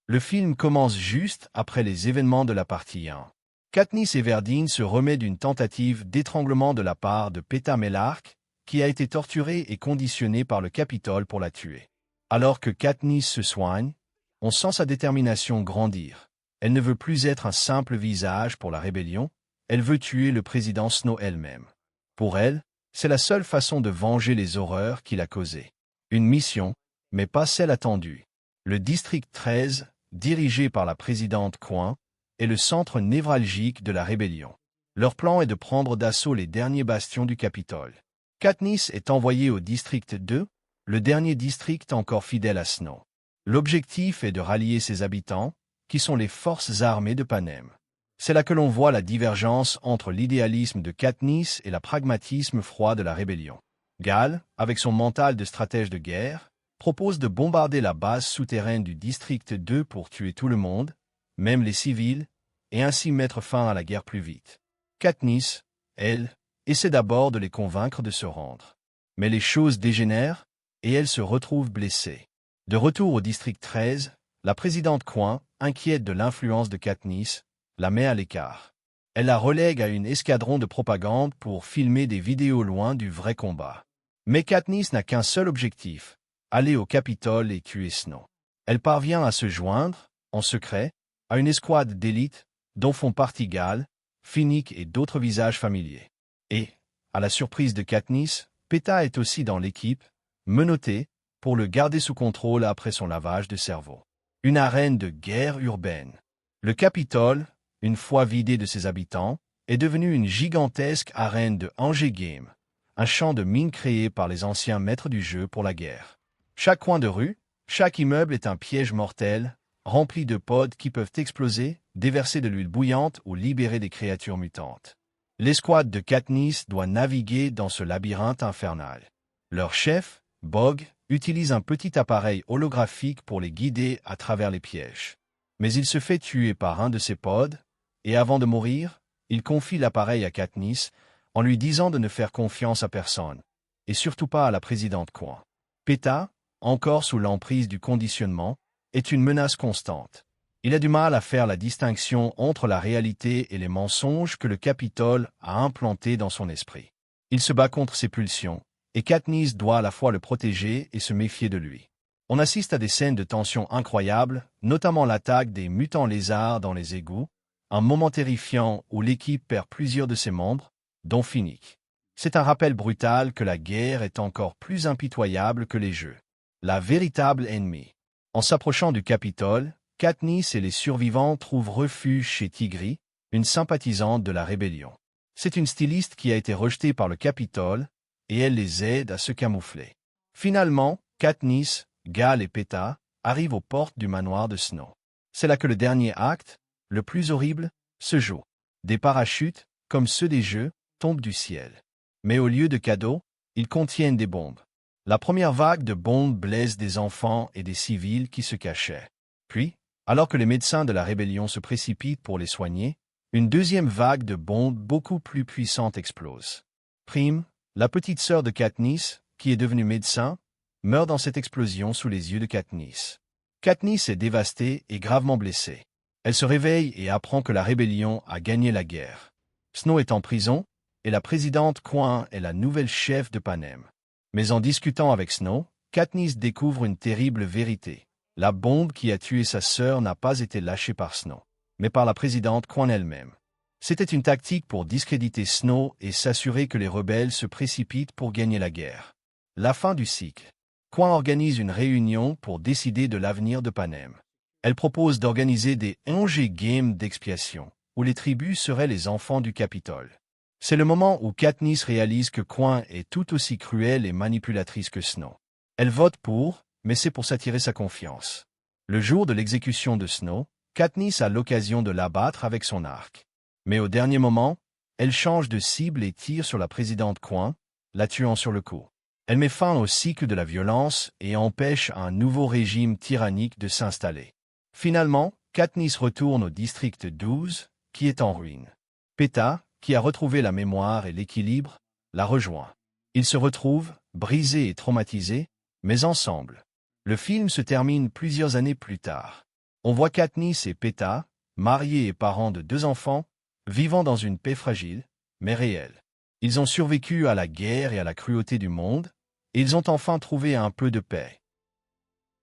Le film commence juste après les événements de la partie 1. Katniss Everdeen se remet d'une tentative d'étranglement de la part de Peeta Mellark, qui a été torturée et conditionnée par le Capitole pour la tuer. Alors que Katniss se soigne, on sent sa détermination grandir. Elle ne veut plus être un simple visage pour la rébellion, elle veut tuer le président Snow elle-même. Pour elle, c'est la seule façon de venger les horreurs qu'il a causées. Une mission, mais pas celle attendue. Le district 13, dirigé par la présidente Coin, est le centre névralgique de la rébellion. Leur plan est de prendre d'assaut les derniers bastions du Capitole. Katniss est envoyée au district 2, le dernier district encore fidèle à Snow. L'objectif est de rallier ses habitants, qui sont les forces armées de Panem. C'est là que l'on voit la divergence entre l'idéalisme de Katniss et le pragmatisme froid de la rébellion. Gal, avec son mental de stratège de guerre, propose de bombarder la base souterraine du district 2 pour tuer tout le monde, même les civils, et ainsi mettre fin à la guerre plus vite. Katniss, elle, essaie d'abord de les convaincre de se rendre. Mais les choses dégénèrent, et elle se retrouve blessée. De retour au district 13, la présidente Coin, inquiète de l'influence de Katniss, la met à l'écart. Elle la relègue à une escadron de propagande pour filmer des vidéos loin du vrai combat. Mais Katniss n'a qu'un seul objectif, aller au Capitole et tuer Snow. Elle parvient à se joindre, en secret, à une escouade d'élite, dont font partie Gal, Finnick et d'autres visages familiers. Et, à la surprise de Katniss, Peeta est aussi dans l'équipe, menottée, pour le garder sous contrôle après son lavage de cerveau. Une arène de guerre urbaine. Le Capitole, une fois vidé de ses habitants, est devenu une gigantesque arène de Hunger Games, un champ de mines créé par les anciens maîtres du jeu pour la guerre. Chaque coin de rue, chaque immeuble est un piège mortel, rempli de pods qui peuvent exploser, déverser de l'huile bouillante ou libérer des créatures mutantes. L'escouade de Katniss doit naviguer dans ce labyrinthe infernal. Leur chef, Bog, utilise un petit appareil holographique pour les guider à travers les pièges. Mais il se fait tuer par un de ses pods, et avant de mourir, il confie l'appareil à Katniss en lui disant de ne faire confiance à personne, et surtout pas à la présidente Coin. Peeta, encore sous l'emprise du conditionnement, est une menace constante. Il a du mal à faire la distinction entre la réalité et les mensonges que le Capitole a implantés dans son esprit. Il se bat contre ses pulsions, et Katniss doit à la fois le protéger et se méfier de lui. On assiste à des scènes de tension incroyables, notamment l'attaque des mutants lézards dans les égouts, un moment terrifiant où l'équipe perd plusieurs de ses membres, dont Finnick. C'est un rappel brutal que la guerre est encore plus impitoyable que les jeux. La véritable ennemie. En s'approchant du Capitole, Katniss et les survivants trouvent refuge chez Tigris, une sympathisante de la rébellion. C'est une styliste qui a été rejetée par le Capitole, et elle les aide à se camoufler. Finalement, Katniss, Gal et Peeta arrivent aux portes du manoir de Snow. C'est là que le dernier acte, le plus horrible, se joue. Des parachutes, comme ceux des jeux, tombent du ciel. Mais au lieu de cadeaux, ils contiennent des bombes. La première vague de bombes blesse des enfants et des civils qui se cachaient. Puis, alors que les médecins de la rébellion se précipitent pour les soigner, une deuxième vague de bombes beaucoup plus puissante explose. Prime, la petite sœur de Katniss, qui est devenue médecin, meurt dans cette explosion sous les yeux de Katniss. Katniss est dévastée et gravement blessée. Elle se réveille et apprend que la rébellion a gagné la guerre. Snow est en prison, et la présidente Coin est la nouvelle chef de Panem. Mais en discutant avec Snow, Katniss découvre une terrible vérité. La bombe qui a tué sa sœur n'a pas été lâchée par Snow, mais par la présidente Coin elle-même. C'était une tactique pour discréditer Snow et s'assurer que les rebelles se précipitent pour gagner la guerre. La fin du cycle. Coin organise une réunion pour décider de l'avenir de Panem. Elle propose d'organiser des Hunger Games d'expiation, où les tribus seraient les enfants du Capitole. C'est le moment où Katniss réalise que Coin est tout aussi cruelle et manipulatrice que Snow. Elle vote pour, mais c'est pour s'attirer sa confiance. Le jour de l'exécution de Snow, Katniss a l'occasion de l'abattre avec son arc. Mais au dernier moment, elle change de cible et tire sur la présidente Coin, la tuant sur le coup. Elle met fin au cycle de la violence et empêche un nouveau régime tyrannique de s'installer. Finalement, Katniss retourne au district 12, qui est en ruine. Peeta, qui a retrouvé la mémoire et l'équilibre, la rejoint. Ils se retrouvent, brisés et traumatisés, mais ensemble. Le film se termine plusieurs années plus tard. On voit Katniss et Peeta, mariés et parents de 2 enfants, vivant dans une paix fragile, mais réelle. Ils ont survécu à la guerre et à la cruauté du monde, et ils ont enfin trouvé un peu de paix.